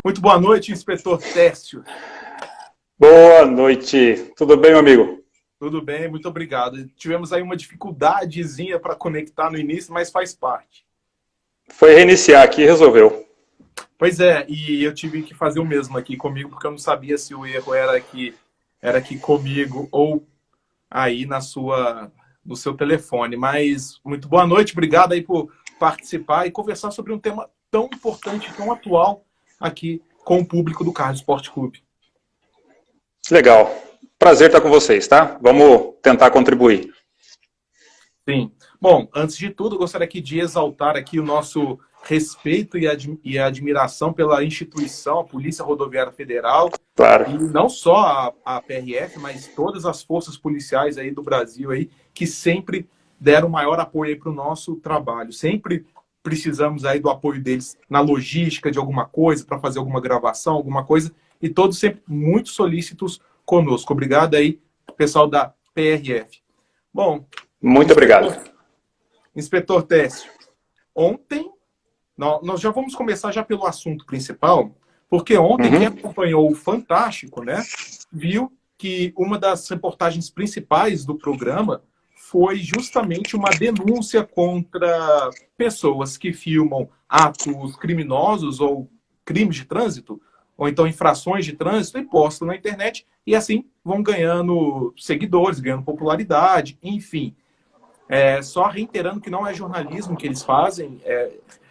Muito boa noite, inspetor Técio. Boa noite. Tudo bem, meu amigo? Tudo bem, muito obrigado. Tivemos aí uma dificuldadezinha para conectar no início, mas faz parte. Foi reiniciar aqui e resolveu. Pois é, e eu tive que fazer o mesmo aqui comigo, porque eu não sabia se o erro era aqui comigo ou aí no seu telefone. Mas muito boa noite, obrigado aí por participar e conversar sobre um tema tão importante, tão atual aqui com o público do Carlos Esporte Clube. Legal. Prazer estar com vocês, tá? Vamos tentar contribuir. Sim. Bom, antes de tudo, eu gostaria aqui de exaltar aqui o nosso respeito e admiração pela instituição, a Polícia Rodoviária Federal. Claro. E não só a PRF, mas todas as forças policiais aí do Brasil aí, que sempre deram maior apoio para o nosso trabalho. Sempre precisamos aí do apoio deles na logística de alguma coisa, para fazer alguma gravação, alguma coisa, e todos sempre muito solícitos conosco. Obrigado aí, pessoal da PRF. Bom, muito obrigado. Inspetor Técio, ontem, nós já vamos começar já pelo assunto principal, porque ontem quem acompanhou o Fantástico, né, viu que uma das reportagens principais do programa foi justamente uma denúncia contra pessoas que filmam atos criminosos ou crimes de trânsito, ou então infrações de trânsito, e postam na internet, e assim vão ganhando seguidores, ganhando popularidade, enfim. Só reiterando que não é jornalismo que eles fazem,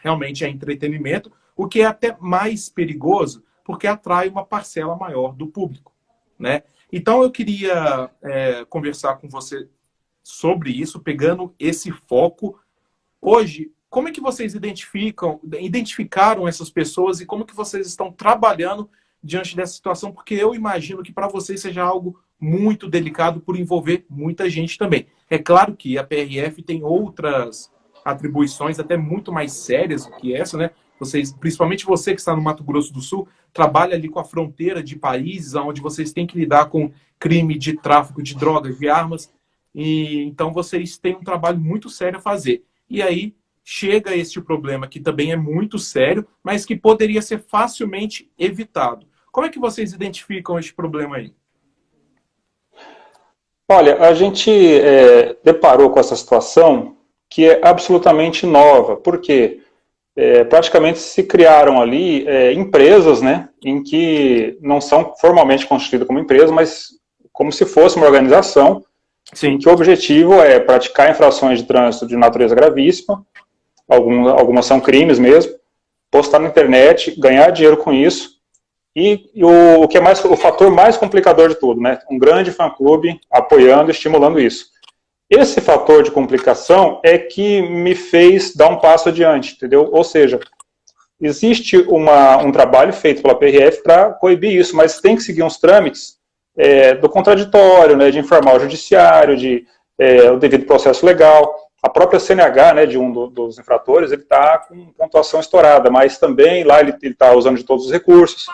realmente é entretenimento, o que é até mais perigoso, porque atrai uma parcela maior do público, né? Então eu queria conversar com você sobre isso, pegando esse foco. Hoje, como é que vocês identificaram essas pessoas e como que vocês estão trabalhando diante dessa situação? Porque eu imagino que para vocês seja algo muito delicado por envolver muita gente também. É claro que a PRF tem outras atribuições até muito mais sérias do que essa, né? Vocês, principalmente você que está no Mato Grosso do Sul, trabalha ali com a fronteira de países onde vocês têm que lidar com crime de tráfico de drogas, de armas, e então vocês têm um trabalho muito sério a fazer. E aí chega este problema que também é muito sério, mas que poderia ser facilmente evitado. Como é que vocês identificam este problema aí? Olha, a gente deparou com essa situação que é absolutamente nova, porque praticamente se criaram ali empresas, né, em que não são formalmente constituídas como empresa, mas como se fosse uma organização. Sim. Em que o objetivo é praticar infrações de trânsito de natureza gravíssima, algumas são crimes mesmo, postar na internet, ganhar dinheiro com isso, e o que é o fator mais complicador de tudo, né? Um grande fã-clube apoiando e estimulando isso. Esse fator de complicação é que me fez dar um passo adiante, entendeu? Ou seja, existe um trabalho feito pela PRF para coibir isso, mas tem que seguir uns trâmites do contraditório, né, de informar o judiciário, o devido processo legal. A própria CNH, né, de um dos infratores, ele está com pontuação estourada, mas também lá ele está usando de todos os recursos,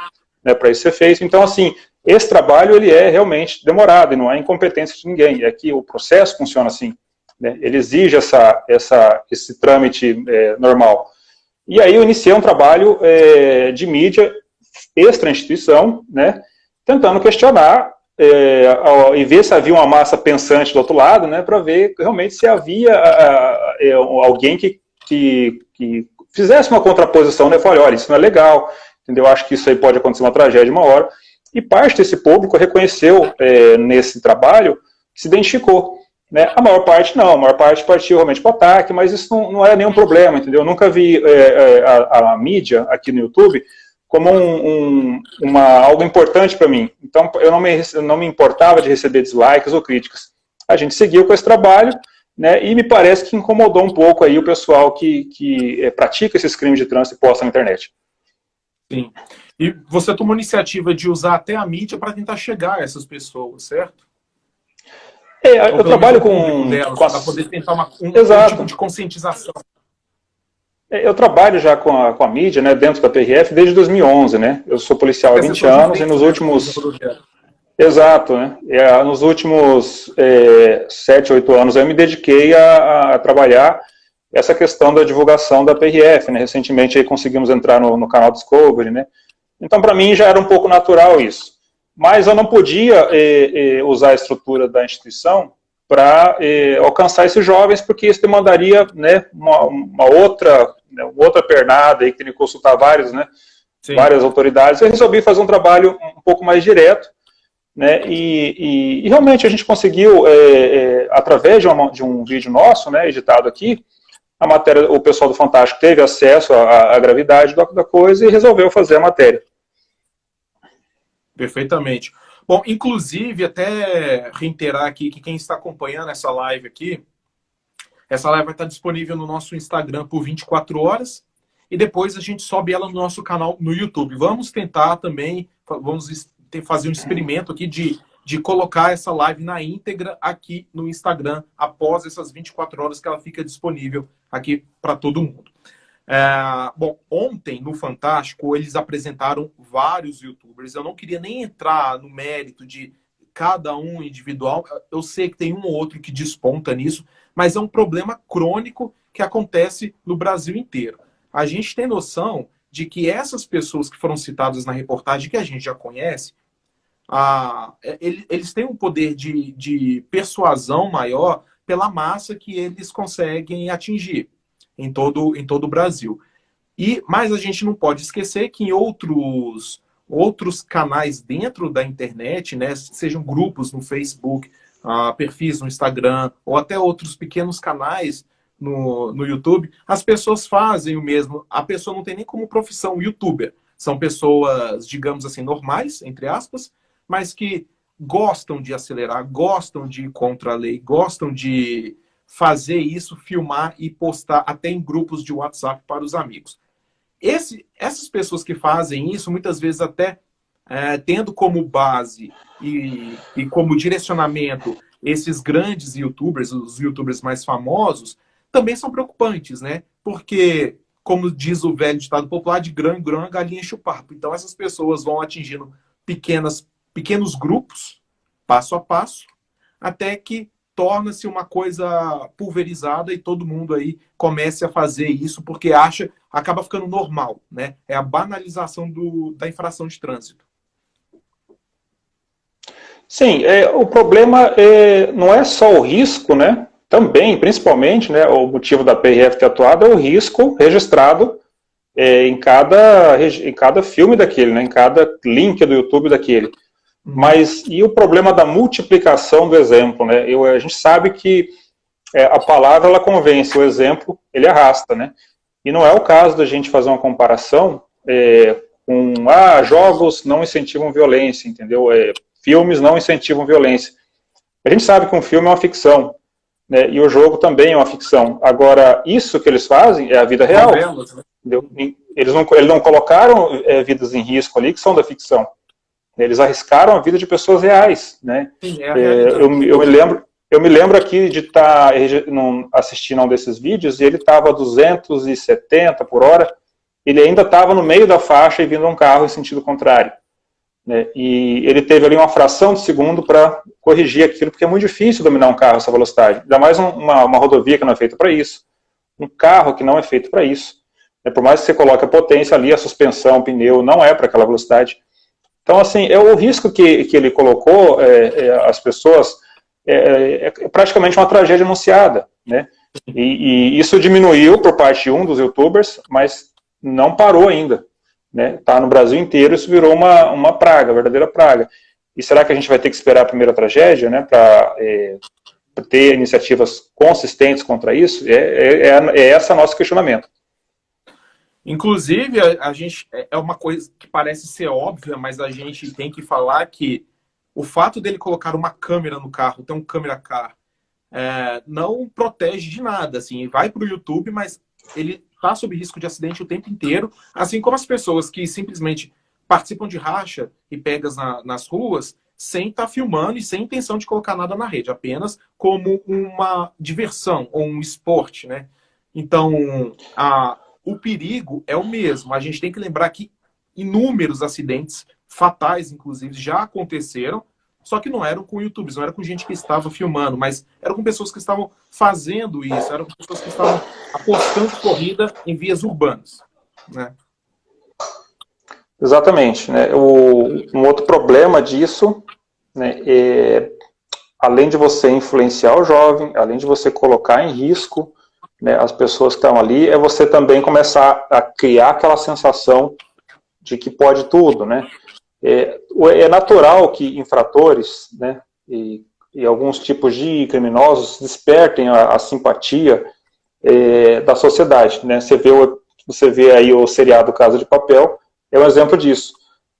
né, para isso ser feito. Então, assim, esse trabalho ele é realmente demorado e não é incompetência de ninguém. É que o processo funciona assim, né, ele exige esse trâmite normal. E aí eu iniciei um trabalho de mídia extra-instituição, né, tentando questionar e ver se havia uma massa pensante do outro lado, né, para ver realmente se havia alguém que fizesse uma contraposição, né, falei, olha, isso não é legal, entendeu? Acho que isso aí pode acontecer uma tragédia uma hora, e parte desse público reconheceu nesse trabalho, se identificou, né? A maior parte não, a maior parte partiu realmente para o ataque, mas isso não é nenhum problema, entendeu? Eu nunca vi a mídia aqui no YouTube como algo importante para mim. Então, eu não me importava de receber dislikes ou críticas. A gente seguiu com esse trabalho, né, e me parece que incomodou um pouco aí o pessoal que pratica esses crimes de trânsito e posta na internet. Sim. E você tomou a iniciativa de usar até a mídia para tentar chegar a essas pessoas, certo? Eu trabalho para poder tentar um tipo de conscientização. Eu trabalho já com a mídia, né, dentro da PRF desde 2011, né? Eu sou policial há 20 anos e nos últimos... Exato, né? Nos últimos 7, 8 anos eu me dediquei a trabalhar essa questão da divulgação da PRF, né? Recentemente aí conseguimos entrar no canal Discovery, né? Então, para mim, já era um pouco natural isso. Mas eu não podia usar a estrutura da instituição para alcançar esses jovens, porque isso demandaria, né, uma outra pernada, aí, que teria que consultar vários, né, várias autoridades. Eu resolvi fazer um trabalho um pouco mais direto, né, e realmente a gente conseguiu, através de um vídeo nosso, né, editado aqui, a matéria, o pessoal do Fantástico teve acesso à gravidade da coisa e resolveu fazer a matéria. Perfeitamente. Bom, inclusive, até reiterar aqui que quem está acompanhando essa live aqui, essa live vai estar disponível no nosso Instagram por 24 horas e depois a gente sobe ela no nosso canal no YouTube. Vamos tentar também, fazer um experimento aqui de colocar essa live na íntegra aqui no Instagram após essas 24 horas que ela fica disponível aqui para todo mundo. Bom, ontem no Fantástico eles apresentaram vários youtubers. Eu não queria nem entrar no mérito de cada um individual. Eu sei que tem um ou outro que desponta nisso, mas é um problema crônico que acontece no Brasil inteiro. A gente tem noção de que essas pessoas que foram citadas na reportagem, que a gente já conhece, eles têm um poder de persuasão maior pela massa que eles conseguem atingir em todo o Brasil. Mas a gente não pode esquecer que em outros canais dentro da internet, né, sejam grupos no Facebook, perfis no Instagram, ou até outros pequenos canais no YouTube, as pessoas fazem o mesmo. A pessoa não tem nem como profissão youtuber. São pessoas, digamos assim, normais, entre aspas, mas que gostam de acelerar, gostam de ir contra a lei, gostam de fazer isso, filmar e postar até em grupos de WhatsApp para os amigos. Essas pessoas que fazem isso, muitas vezes até tendo como base e como direcionamento esses grandes youtubers, os youtubers mais famosos, também são preocupantes, né? Porque, como diz o velho ditado popular, de grão em grão a galinha enche o papo. Então essas pessoas vão atingindo pequenos grupos, passo a passo, até que torna-se uma coisa pulverizada e todo mundo aí comece a fazer isso porque acaba ficando normal, né? É a banalização da infração de trânsito. Sim, o problema não é só o risco, né? Também, principalmente, né, o motivo da PRF ter atuado é o risco registrado em cada filme daquele, né? Em cada link do YouTube daquele. Mas e o problema da multiplicação do exemplo, né? A gente sabe que a palavra ela convence, o exemplo ele arrasta, né? E não é o caso da gente fazer uma comparação com jogos não incentivam violência, entendeu? Filmes não incentivam violência. A gente sabe que um filme é uma ficção, né? E o jogo também é uma ficção. Agora, isso que eles fazem é a vida real. Novelas, né? Eles não colocaram vidas em risco ali que são da ficção. Eles arriscaram a vida de pessoas reais, né? Sim, é a realidade. Eu me lembro aqui de estar assistindo a um desses vídeos e ele estava a 270 por hora, ele ainda estava no meio da faixa e vindo um carro em sentido contrário, né? E ele teve ali uma fração de segundo para corrigir aquilo, porque é muito difícil dominar um carro a essa velocidade, ainda mais uma rodovia que não é feita para isso, um carro que não é feito para isso. Por mais que você coloque a potência ali, a suspensão, o pneu, não é para aquela velocidade. Então, assim, o risco que ele colocou, as pessoas, é praticamente uma tragédia anunciada, né? E isso diminuiu por parte de um dos youtubers, mas não parou ainda, né? Tá no Brasil inteiro, isso virou uma praga, verdadeira praga. E será que a gente vai ter que esperar a primeira tragédia, né, para ter iniciativas consistentes contra isso? Esse é o nosso questionamento. Inclusive, a gente é uma coisa que parece ser óbvia, mas a gente tem que falar que o fato dele colocar uma câmera no carro, ter um câmera car, não protege de nada. Assim, vai para o YouTube, mas ele está sob risco de acidente o tempo inteiro, assim como as pessoas que simplesmente participam de racha e pegas nas ruas sem estar filmando e sem intenção de colocar nada na rede, apenas como uma diversão ou um esporte, né? Então, o perigo é o mesmo. A gente tem que lembrar que inúmeros acidentes fatais, inclusive, já aconteceram, só que não eram com YouTubers, não era com gente que estava filmando, mas eram com pessoas que estavam fazendo isso, eram com pessoas que estavam apostando corrida em vias urbanas, né? Exatamente, né? Um outro problema disso, né, além de você influenciar o jovem, além de você colocar em risco, né, as pessoas que estão ali, é você também começar a criar aquela sensação de que pode tudo, né? É natural que infratores, né, e alguns tipos de criminosos despertem a simpatia da sociedade, né? Você vê aí o seriado Casa de Papel, é um exemplo disso.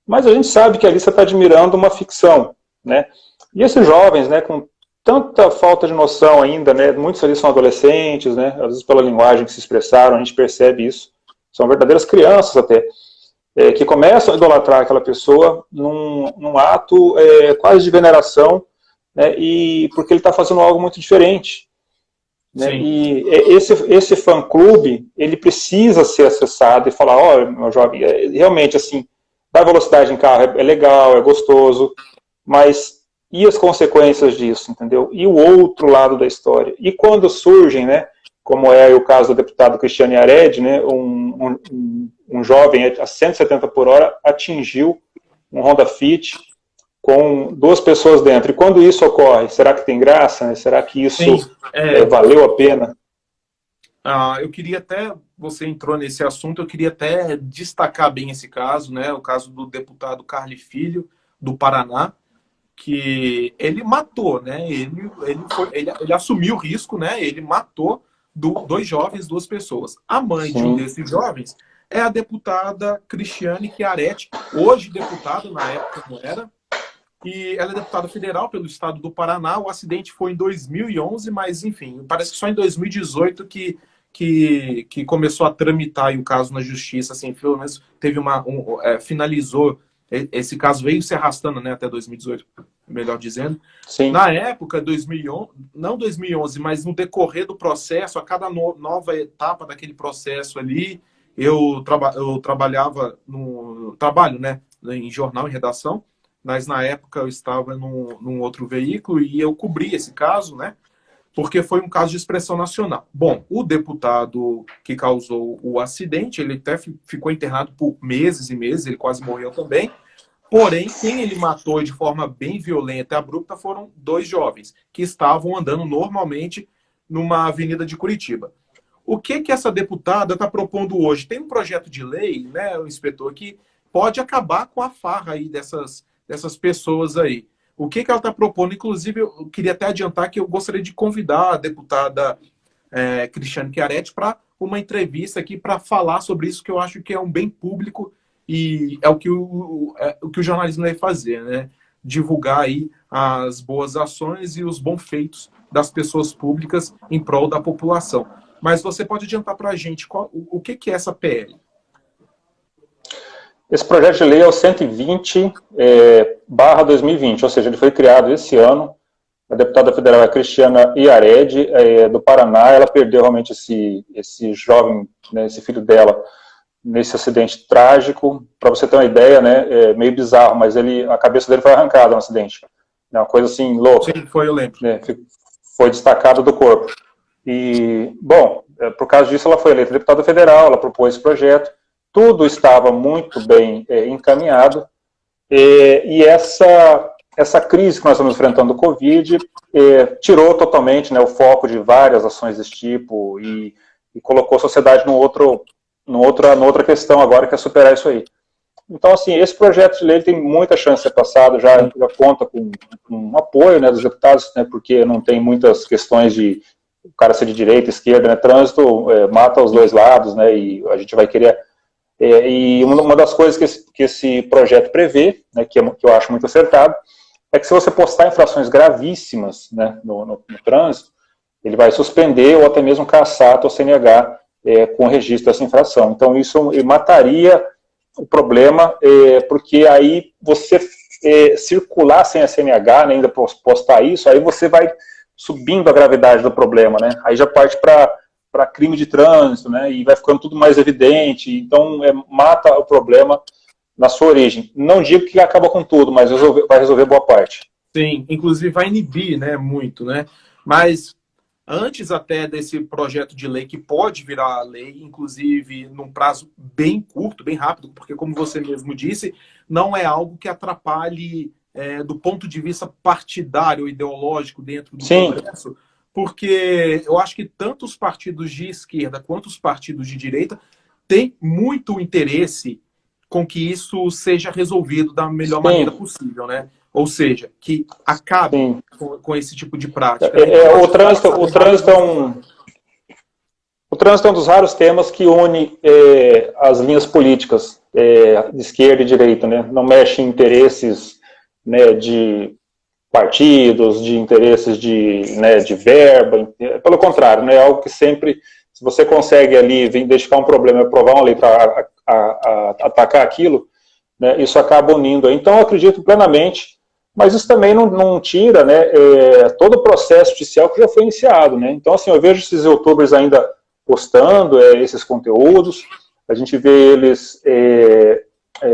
Mas a gente sabe que ali você está admirando uma ficção, né? E esses jovens, né, com tanta falta de noção ainda, né, muitos ali são adolescentes, né, às vezes pela linguagem que se expressaram, a gente percebe isso, são verdadeiras crianças até, que começam a idolatrar aquela pessoa num ato quase de veneração, né, e porque ele está fazendo algo muito diferente. Né? E esse fã-clube, ele precisa ser acessado e falar, ó, meu jovem, realmente, assim, dar velocidade em carro é legal, é gostoso, mas e as consequências disso, entendeu? E o outro lado da história. E quando surgem, né, como é o caso do deputado Cristiano Yared, né, um jovem a 170 por hora atingiu um Honda Fit com 2 pessoas dentro. E quando isso ocorre, será que tem graça? Né? Será que isso valeu a pena? Eu queria até, você entrou nesse assunto, eu queria até destacar bem esse caso, né? O caso do deputado Carli Filho, do Paraná, que ele matou, né? Ele assumiu o risco, né? Ele matou 2 jovens, 2 pessoas. A mãe de um desses jovens é a deputada Cristiane Chiaretti, hoje deputada, na época não era, e ela é deputada federal pelo estado do Paraná. O acidente foi em 2011, mas, enfim, parece que só em 2018 que começou a tramitar aí o caso na justiça, assim, pelo menos teve finalizou, esse caso veio se arrastando, né, até 2018, melhor dizendo. Sim. Na época, 2011, não 2011, mas no decorrer do processo, a cada nova etapa daquele processo ali, eu trabalho, né, em jornal, em redação, mas na época eu estava num outro veículo e eu cobri esse caso, né? Porque foi um caso de expressão nacional. Bom, o deputado que causou o acidente, ele até ficou internado por meses e meses, ele quase morreu também. Porém, quem ele matou de forma bem violenta e abrupta foram 2 jovens que estavam andando normalmente numa avenida de Curitiba. O que essa deputada está propondo hoje? Tem um projeto de lei, né, o inspetor, que pode acabar com a farra aí dessas pessoas aí. O que ela está propondo? Inclusive, eu queria até adiantar que eu gostaria de convidar a deputada Cristiane Chiaretti para uma entrevista aqui para falar sobre isso, que eu acho que é um bem público e é o que o jornalismo deve fazer, né? Divulgar aí as boas ações e os bons feitos das pessoas públicas em prol da população. Mas você pode adiantar para a gente o que é essa PL? Esse projeto de lei é o 120/2020, ou seja, ele foi criado esse ano. A deputada federal é Cristiana Yared, do Paraná. Ela perdeu realmente esse jovem, né, esse filho dela, nesse acidente trágico. Para você ter uma ideia, né, é meio bizarro, mas a cabeça dele foi arrancada no acidente. É uma coisa assim, louca. Sim, foi, eu lembro. Né, foi destacado do corpo. E, bom, por causa disso ela foi eleita deputada federal, ela propôs esse projeto. Tudo estava muito bem encaminhado, e essa crise que nós estamos enfrentando do Covid tirou totalmente, né, o foco de várias ações desse tipo e colocou a sociedade noutra questão agora, que é superar isso aí. Então, assim, esse projeto de lei tem muita chance de ser passado, já conta com um apoio, né, dos deputados, né, porque não tem muitas questões de o cara ser de direita, esquerda, né, trânsito mata os 2 lados, né, e a gente vai querer... E uma das coisas que esse projeto prevê, né, que eu acho muito acertado, é que se você postar infrações gravíssimas, né, no trânsito, ele vai suspender ou até mesmo cassar a tua CNH com o registro dessa infração. Então isso mataria o problema, porque aí você circular sem a CNH, né, ainda postar isso, aí você vai subindo a gravidade do problema, né? Aí já parte para crime de trânsito, né? E vai ficando tudo mais evidente. Então, mata o problema na sua origem. Não digo que acaba com tudo, mas vai resolver boa parte. Sim, inclusive vai inibir, né, muito, né? Mas antes até desse projeto de lei que pode virar lei, inclusive num prazo bem curto, bem rápido, porque como você mesmo disse, não é algo que atrapalhe do ponto de vista partidário, ideológico dentro do Sim. Congresso, porque eu acho que tanto os partidos de esquerda quanto os partidos de direita têm muito interesse com que isso seja resolvido da melhor maneira Sim. possível, né? Ou seja, que acabe Sim. com esse tipo de prática. Né? Então, O trânsito é o trânsito é um dos raros temas que une as linhas políticas de esquerda e direita, né? Não mexe em interesses, né, de partidos, de interesses de verba, pelo contrário, né, é algo que sempre, se você consegue ali identificar um problema e aprovar uma lei para atacar aquilo, né, isso acaba unindo. Então, eu acredito plenamente, mas isso também não tira, né, todo o processo judicial que já foi iniciado. Né? Então, assim, eu vejo esses youtubers ainda postando esses conteúdos, a gente vê eles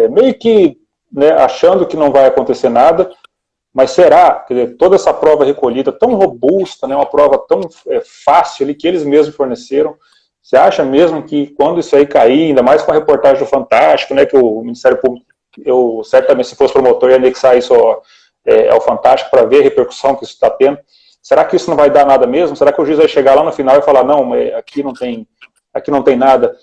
meio que, né, achando que não vai acontecer nada, mas será? Quer dizer, toda essa prova recolhida, tão robusta, né, uma prova tão fácil ali, que eles mesmos forneceram, você acha mesmo que quando isso aí cair, ainda mais com a reportagem do Fantástico, né, que o Ministério Público, eu certamente, se fosse promotor, ia anexar isso ao Fantástico para ver a repercussão que isso está tendo, será que isso não vai dar nada mesmo? Será que o juiz vai chegar lá no final e falar, não, aqui não tem nada?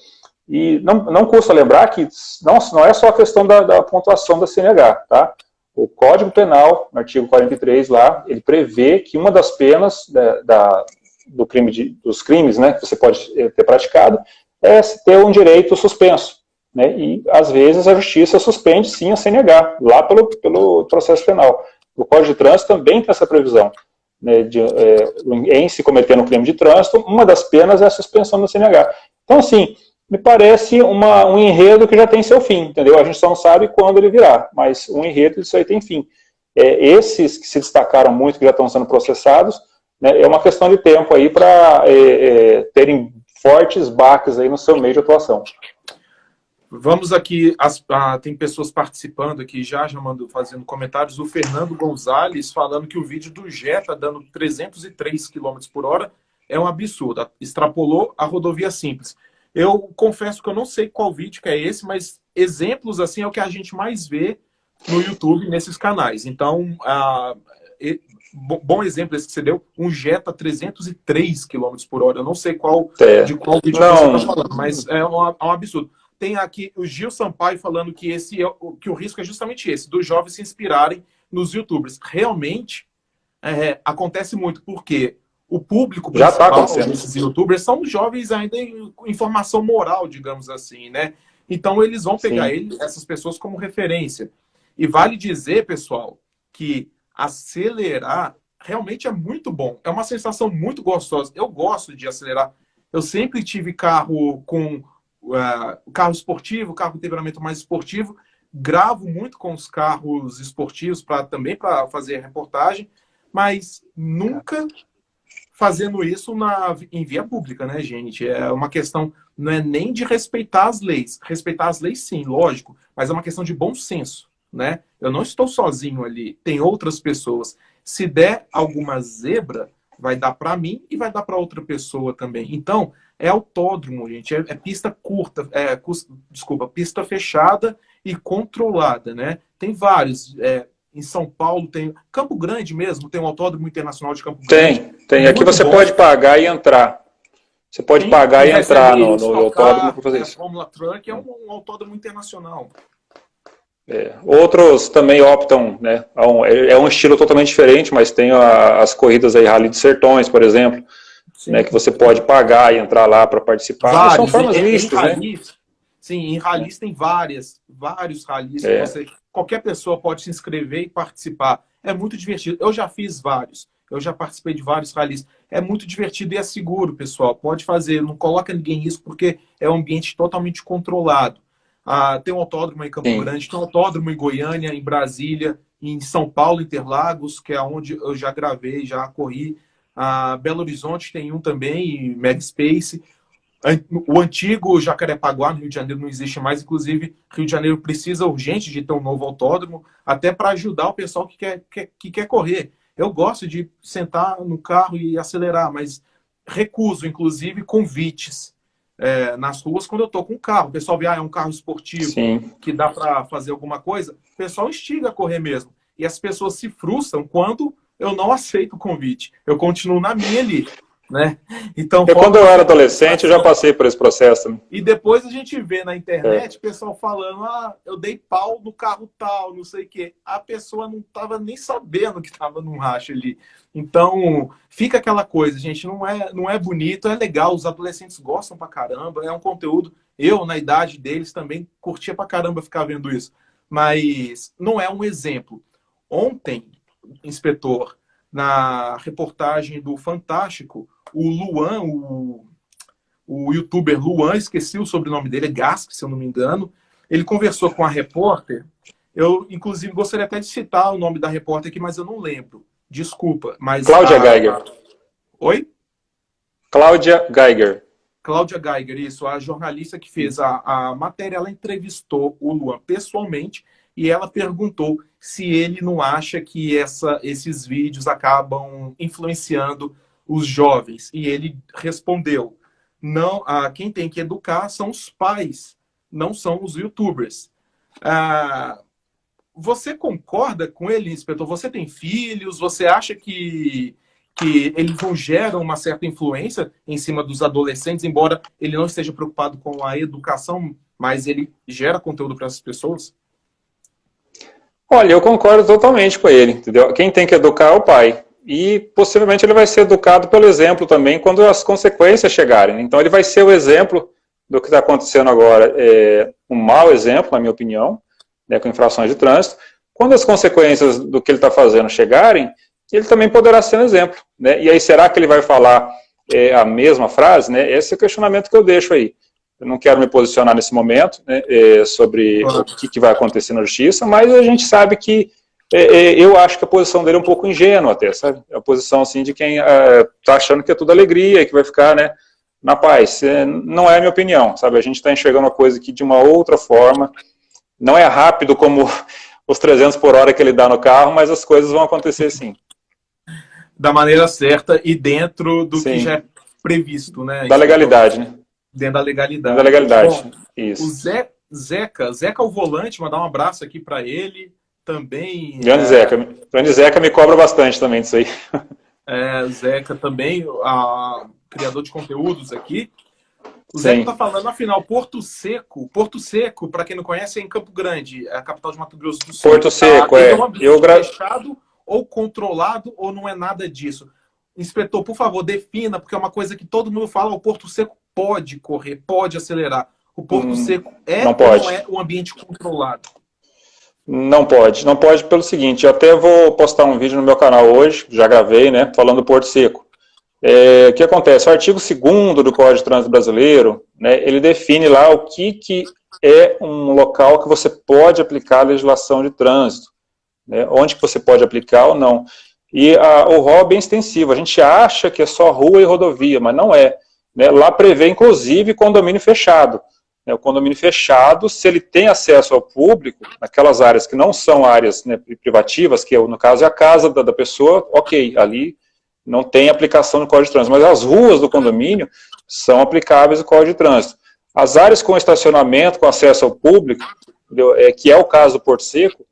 E não custa lembrar que não é só a questão da pontuação da CNH, tá? O Código Penal, no artigo 43 lá, ele prevê que uma das penas dos crimes, né, que você pode ter praticado é ter um direito suspenso. Né, e, às vezes, a justiça suspende, sim, a CNH, lá pelo processo penal. O Código de Trânsito também tem essa previsão. Né, em se cometer um crime de trânsito, uma das penas é a suspensão da CNH. Então, assim, me parece um enredo que já tem seu fim, entendeu? A gente só não sabe quando ele virá, mas um enredo disso aí tem fim. Esses que se destacaram muito, que já estão sendo processados, né, é uma questão de tempo aí para terem fortes baques aí no seu meio de atuação. Vamos aqui, tem pessoas participando aqui já fazendo comentários. O Fernando Gonzalez falando que o vídeo do Jé está dando 303 km por hora, é um absurdo, extrapolou a rodovia simples. Eu confesso que eu não sei qual vídeo que é esse, mas exemplos assim é o que a gente mais vê no YouTube, nesses canais. Então, bom exemplo esse que você deu, um Jetta 303 km por hora. Eu não sei de qual vídeo você está falando, mas é um absurdo. Tem aqui o Gil Sampaio falando que que o risco é justamente esse, dos jovens se inspirarem nos YouTubers. Realmente, acontece muito, porque o público principal desses YouTubers são jovens ainda em formação moral, digamos assim, né? Então, eles vão pegar essas pessoas como referência. E vale dizer, pessoal, que acelerar realmente é muito bom. É uma sensação muito gostosa. Eu gosto de acelerar. Eu sempre tive carro com carro esportivo, carro com temperamento mais esportivo. Gravo muito com os carros esportivos também para fazer reportagem, mas nunca fazendo isso em via pública, né, gente? É uma questão, não é nem de respeitar as leis. Respeitar as leis, sim, lógico, mas é uma questão de bom senso, né? Eu não estou sozinho ali, tem outras pessoas. Se der alguma zebra, vai dar para mim e vai dar para outra pessoa também. Então, é autódromo, gente, é pista curta, pista fechada e controlada, né? Tem vários. Em São Paulo tem. Campo Grande mesmo, tem um autódromo internacional de Campo Grande. Tem. Aqui você pode pagar e entrar. Você pode pagar e entrar no autódromo para fazer isso. A Fórmula Truck é um autódromo internacional. Outros também optam, né? É um estilo totalmente diferente, mas tem as corridas aí, Rally dos Sertões, por exemplo, né, que você pode pagar e entrar lá para participar. São formas mistas, né? Sim, em rallies tem vários rallies que qualquer pessoa pode se inscrever e participar. É muito divertido. Eu já fiz vários. Eu já participei de vários rallies. É muito divertido e é seguro, pessoal. Pode fazer. Não coloca ninguém em risco porque é um ambiente totalmente controlado. Tem um autódromo em Campo Grande, tem um autódromo em Goiânia, em Brasília, em São Paulo, Interlagos, que é onde eu já gravei, já corri. Belo Horizonte tem um também, Mega Space. O antigo Jacarepaguá, no Rio de Janeiro, não existe mais. Inclusive, Rio de Janeiro precisa urgente de ter um novo autódromo, até para ajudar o pessoal que quer correr. Eu gosto de sentar no carro e acelerar, mas recuso, inclusive, convites nas ruas quando eu estou com o carro. O pessoal vê, é um carro esportivo, Sim. que dá para fazer alguma coisa. O pessoal instiga a correr mesmo. E as pessoas se frustram quando eu não aceito o convite. Eu continuo na minha ali, né? Então, quando eu era adolescente, eu já passei por esse processo também. E depois a gente vê na internet o pessoal falando, eu dei pau no carro tal, não sei o quê. A pessoa não estava nem sabendo que estava num racha ali. Então, fica aquela coisa, gente, não é bonito, é legal, os adolescentes gostam pra caramba, é um conteúdo, eu, na idade deles, também curtia pra caramba ficar vendo isso. Mas não é um exemplo. Ontem, inspetor, na reportagem do Fantástico, o Luan, o youtuber Luan, esqueci o sobrenome dele, é Gask, se eu não me engano, ele conversou com a repórter. Eu, inclusive, gostaria até de citar o nome da repórter aqui, mas eu não lembro. Desculpa. Mas Cláudia Geiger. Oi? Cláudia Geiger. Cláudia Geiger, isso. A jornalista que fez a matéria, ela entrevistou o Luan pessoalmente e ela perguntou se ele não acha que esses vídeos acabam influenciando os jovens. E ele respondeu, não, quem tem que educar são os pais, não são os youtubers. Você concorda com ele, inspetor? Você tem filhos? Você acha que eles não geram uma certa influência em cima dos adolescentes, embora ele não esteja preocupado com a educação, mas ele gera conteúdo para essas pessoas? Olha, eu concordo totalmente com ele, entendeu? Quem tem que educar é o pai. E possivelmente ele vai ser educado pelo exemplo também quando as consequências chegarem. Então ele vai ser o exemplo do que está acontecendo agora. Um mau exemplo, na minha opinião, né, com infrações de trânsito. Quando as consequências do que ele está fazendo chegarem, ele também poderá ser um exemplo. Né? E aí será que ele vai falar a mesma frase? Né? Esse é o questionamento que eu deixo aí. Eu não quero me posicionar nesse momento, né, sobre o que vai acontecer na justiça, mas a gente sabe que eu acho que a posição dele é um pouco ingênua até, sabe? É a posição assim, de quem está achando que é tudo alegria, que vai ficar, né, na paz. Não é a minha opinião, sabe? A gente está enxergando a coisa aqui de uma outra forma. Não é rápido como os 300 por hora que ele dá no carro, mas as coisas vão acontecer sim. Da maneira certa e dentro do que já é previsto, né? Da legalidade, né? Dentro da legalidade. Da legalidade, bom, isso. O Zeca o volante, mandar um abraço aqui para ele também. Grande Zeca me cobra bastante também disso aí. Zeca também, criador de conteúdos aqui. O Zeca está falando, afinal, Porto Seco, para quem não conhece, é em Campo Grande, é a capital de Mato Grosso do Sul. Porto Seco, é um ambiente fechado ou controlado, ou não é nada disso? Inspetor, por favor, defina, porque é uma coisa que todo mundo fala, o Porto Seco pode correr, pode acelerar. O Porto Seco ou não é um ambiente controlado? Não pode pelo seguinte, eu até vou postar um vídeo no meu canal hoje, já gravei, né, falando do Porto Seco. O que acontece? O artigo 2º do Código de Trânsito Brasileiro, né, ele define lá o que é um local que você pode aplicar a legislação de trânsito, né, onde que você pode aplicar ou não. E o rol é bem extensivo, a gente acha que é só rua e rodovia, mas não é. Né, lá prevê, inclusive, condomínio fechado. Né, o condomínio fechado, se ele tem acesso ao público, naquelas áreas que não são áreas, né, privativas, que no caso é a casa da pessoa, ok, ali não tem aplicação no Código de Trânsito, mas as ruas do condomínio são aplicáveis no Código de Trânsito. As áreas com estacionamento, com acesso ao público, que é o caso do Porto Seco,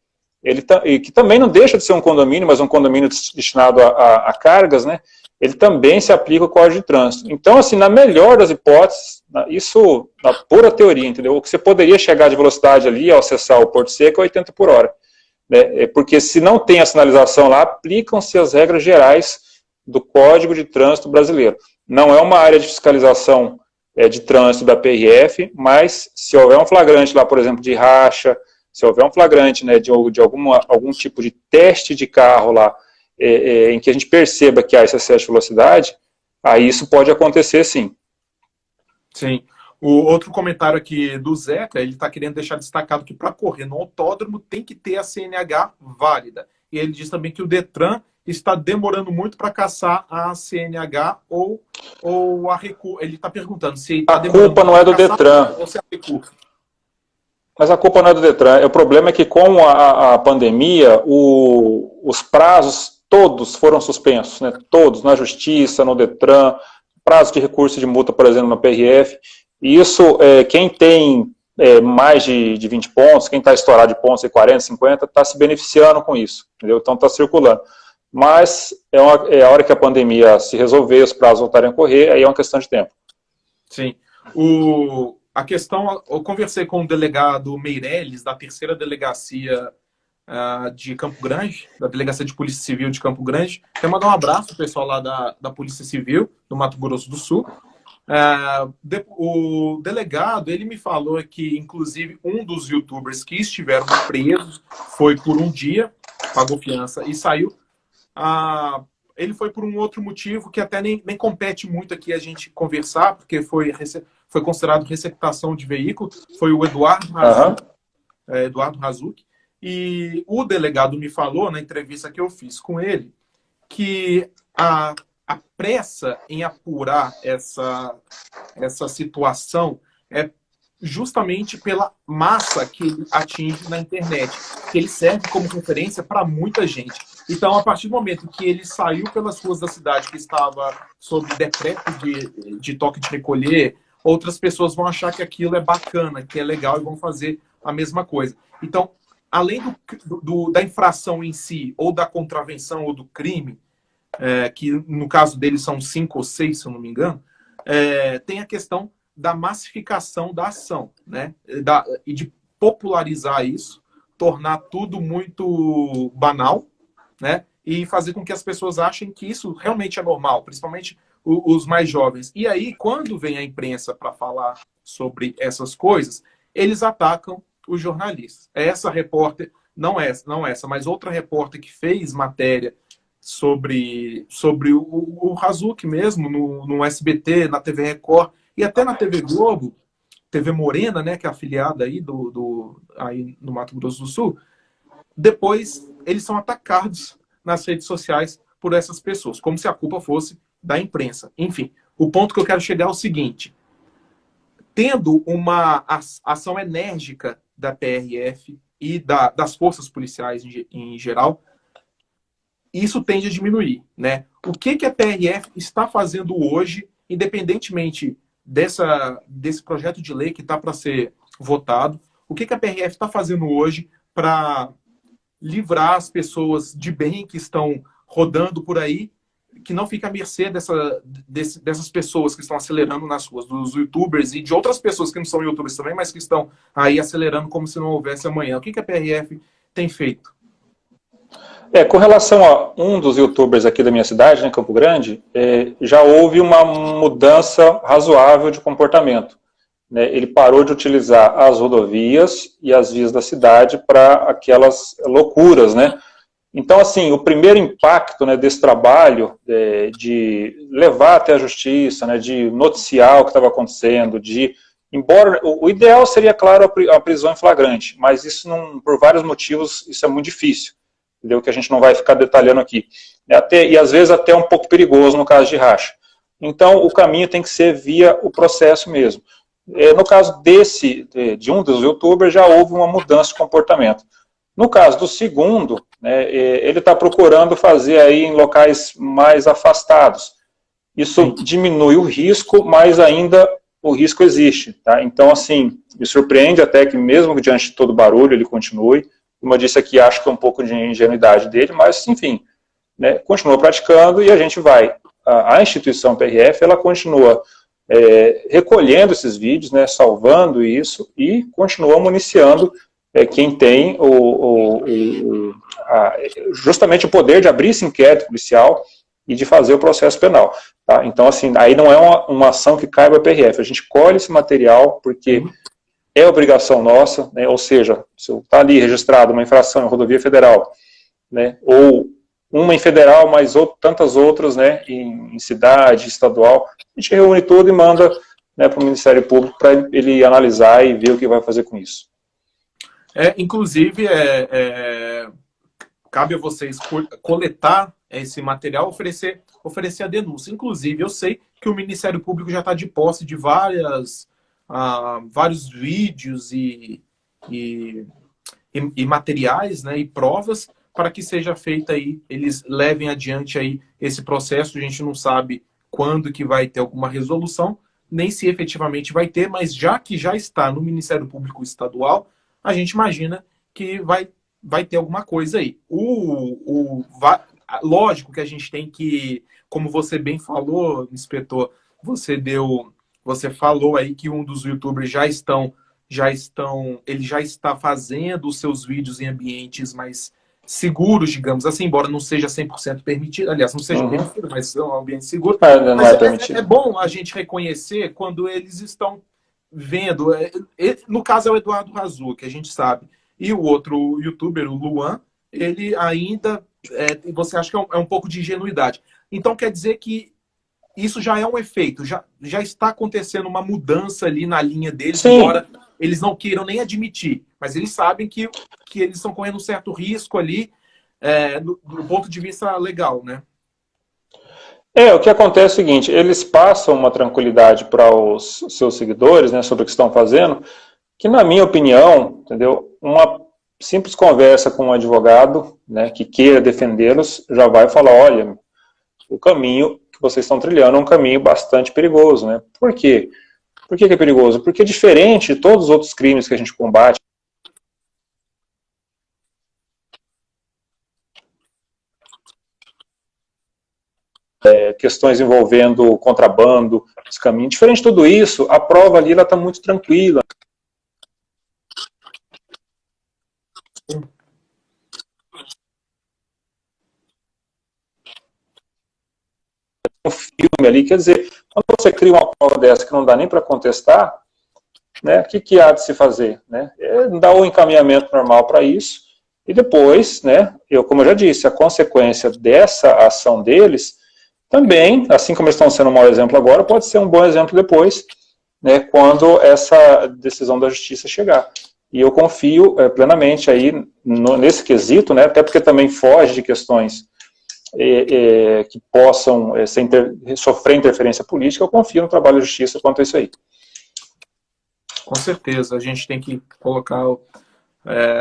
que também não deixa de ser um condomínio, mas um condomínio destinado a cargas, né, ele também se aplica ao Código de Trânsito. Então, assim, na melhor das hipóteses, isso na pura teoria, entendeu? O que você poderia chegar de velocidade ali ao acessar o Porto Seco é 80 por hora. Né, porque se não tem a sinalização lá, aplicam-se as regras gerais do Código de Trânsito Brasileiro. Não é uma área de fiscalização de trânsito da PRF, mas se houver um flagrante lá, por exemplo, de racha, se houver um flagrante, né, de algum tipo de teste de carro lá, em que a gente perceba que há esse excesso de velocidade, aí isso pode acontecer sim. Sim. O outro comentário aqui do Zeca, ele está querendo deixar destacado que para correr no autódromo tem que ter a CNH válida. E ele diz também que o Detran está demorando muito para caçar a CNH ou a Recu. Ele está perguntando se a culpa não é do Detran. Ou se é a Recu. Mas a culpa não é do Detran. O problema é que com a pandemia, os prazos todos foram suspensos, né? Todos, na Justiça, no Detran, prazo de recurso de multa, por exemplo, na PRF. E isso, quem tem mais de 20 pontos, quem está estourado de pontos, 40, 50, está se beneficiando com isso, entendeu? Então está circulando. Mas é a hora que a pandemia se resolver, os prazos voltarem a correr, aí é uma questão de tempo. Sim. A questão, eu conversei com o delegado Meirelles, da 3ª Delegacia de Campo Grande, da Delegacia de Polícia Civil de Campo Grande. Quero mandar um abraço pro pessoal lá da Polícia Civil, do Mato Grosso do Sul. O delegado, ele me falou que, inclusive, um dos youtubers que estiveram presos foi por um dia, pagou fiança e saiu. Ele foi por um outro motivo que até nem compete muito aqui a gente conversar, porque foi considerado receptação de veículo, foi o Eduardo Razuc. E o delegado me falou, na entrevista que eu fiz com ele, que a pressa em apurar essa situação é justamente pela massa que ele atinge na internet, que ele serve como referência para muita gente. Então, a partir do momento que ele saiu pelas ruas da cidade, que estava sob decreto de toque de recolher, outras pessoas vão achar que aquilo é bacana, que é legal e vão fazer a mesma coisa. Então, além da infração em si, ou da contravenção, ou do crime, que no caso dele são 5 ou 6, se eu não me engano, tem a questão da massificação da ação, né? E de popularizar isso, tornar tudo muito banal, né? E fazer com que as pessoas achem que isso realmente é normal, principalmente os mais jovens. E aí, quando vem a imprensa para falar sobre essas coisas, eles atacam os jornalistas. Essa repórter, não essa, mas outra repórter que fez matéria sobre o Razuc mesmo, no SBT, na TV Record, e até na TV Globo, TV Morena, né, que é afiliada aí aí no Mato Grosso do Sul, depois eles são atacados nas redes sociais por essas pessoas, como se a culpa fosse da imprensa. Enfim, o ponto que eu quero chegar é o seguinte: tendo uma ação enérgica da PRF e das forças policiais em geral, isso tende a diminuir, né? O que a PRF está fazendo hoje, independentemente desse projeto de lei que está para ser votado, o que a PRF está fazendo hoje para livrar as pessoas de bem que estão rodando por aí, que não fica à mercê dessas pessoas que estão acelerando nas ruas, dos youtubers e de outras pessoas que não são youtubers também, mas que estão aí acelerando como se não houvesse amanhã? O que a PRF tem feito? Com relação a um dos youtubers aqui da minha cidade, né, Campo Grande, já houve uma mudança razoável de comportamento, né? Ele parou de utilizar as rodovias e as vias da cidade para aquelas loucuras, né? Então, assim, o primeiro impacto, né, desse trabalho de levar até a justiça, né, de noticiar o que estava acontecendo, embora o ideal seria, claro, a prisão em flagrante, mas isso não, por vários motivos, isso é muito difícil, entendeu? Que a gente não vai ficar detalhando aqui. E às vezes até um pouco perigoso no caso de racha. Então, o caminho tem que ser via o processo mesmo. No caso de um dos youtubers, já houve uma mudança de comportamento. No caso do segundo, né, ele está procurando fazer aí em locais mais afastados. Isso diminui o risco, mas ainda o risco existe. Tá? Então, assim, me surpreende até que mesmo diante de todo o barulho ele continue. Como eu disse aqui, acho que é um pouco de ingenuidade dele, mas, enfim, né, continua praticando e a gente vai. A instituição PRF, ela continua recolhendo esses vídeos, né, salvando isso e continua municiando quem tem justamente o poder de abrir esse inquérito policial e de fazer o processo penal. Tá? Então, assim, aí não é uma ação que caiba a PRF. A gente colhe esse material porque é obrigação nossa, né? Ou seja, se está ali registrado uma infração em rodovia federal, né, ou uma em federal, mas tantas outras, né, em cidade, estadual, a gente reúne tudo e manda, né, para o Ministério Público para ele analisar e ver o que vai fazer com isso. Inclusive, cabe a vocês coletar esse material, oferecer a denúncia. Inclusive, eu sei que o Ministério Público já está de posse de vários vídeos e materiais, né, e provas para que seja feita aí, eles levem adiante aí esse processo. A gente não sabe quando que vai ter alguma resolução, nem se efetivamente vai ter, mas já que já está no Ministério Público Estadual, a gente imagina que vai ter alguma coisa aí. Lógico que a gente tem que, como você bem falou, inspetor, você falou aí que um dos YouTubers ele já está fazendo os seus vídeos em ambientes mais seguros, digamos assim, embora não seja 100% permitido, aliás, não seja permitido, mas é um ambiente seguro. Não Mas é permitido. é bom a gente reconhecer quando eles estão vendo. No caso é o Eduardo Razu, que a gente sabe. E o outro youtuber, o Luan, ele ainda, você acha que é um pouco de ingenuidade. Então quer dizer que isso já é um efeito, já está acontecendo uma mudança ali na linha deles, Sim. embora eles não queiram nem admitir, mas eles sabem que eles estão correndo um certo risco ali, do ponto de vista legal, né? O que acontece é o seguinte, eles passam uma tranquilidade para os seus seguidores, né, sobre o que estão fazendo, que na minha opinião, entendeu, uma simples conversa com um advogado, né, que queira defendê-los, já vai falar, olha, o caminho que vocês estão trilhando é um caminho bastante perigoso, né? Por quê? Por que é perigoso? Porque diferente de todos os outros crimes que a gente combate, questões envolvendo contrabando, esse caminho, diferente de tudo isso, a prova ali está muito tranquila. Um filme ali, quer dizer, quando você cria uma prova dessa que não dá nem para contestar, né, o que há de se fazer? Né? Dar o encaminhamento normal para isso, e depois, né, como eu já disse, a consequência dessa ação deles, também, assim como eles estão sendo um mau exemplo agora, pode ser um bom exemplo depois, né, quando essa decisão da justiça chegar. E eu confio plenamente aí nesse quesito, né, até porque também foge de questões que possam sofrer interferência política, eu confio no trabalho da justiça quanto a isso aí. Com certeza, a gente tem que colocar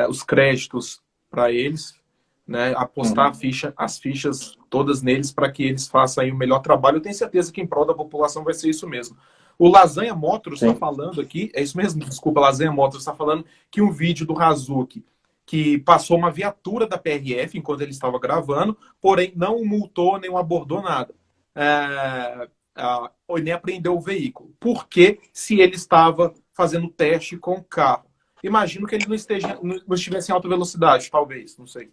os créditos para eles, né, apostar as fichas todas neles para que eles façam aí o melhor trabalho. Eu tenho certeza que em prol da população vai ser isso mesmo. O Lasanha Motors está falando aqui, é isso mesmo, desculpa, Lasanha Motors está falando que um vídeo do Razuki, que passou uma viatura da PRF enquanto ele estava gravando, porém não o multou, nem o abordou nada. Nem apreendeu o veículo. Porque se ele estava fazendo teste com o carro? Imagino que ele não estivesse em alta velocidade, talvez, não sei.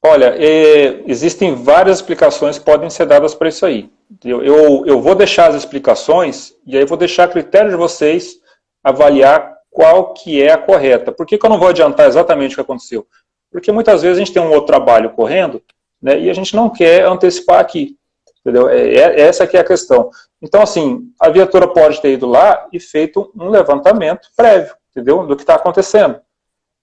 Olha, existem várias explicações que podem ser dadas para isso aí. Eu vou deixar as explicações e aí vou deixar a critério de vocês avaliar qual que é a correta. Por que eu não vou adiantar exatamente o que aconteceu? Porque muitas vezes a gente tem um outro trabalho correndo, né, e a gente não quer antecipar aqui. Entendeu? Essa que é a questão. Então, assim, a viatura pode ter ido lá e feito um levantamento prévio, entendeu? Do que está acontecendo.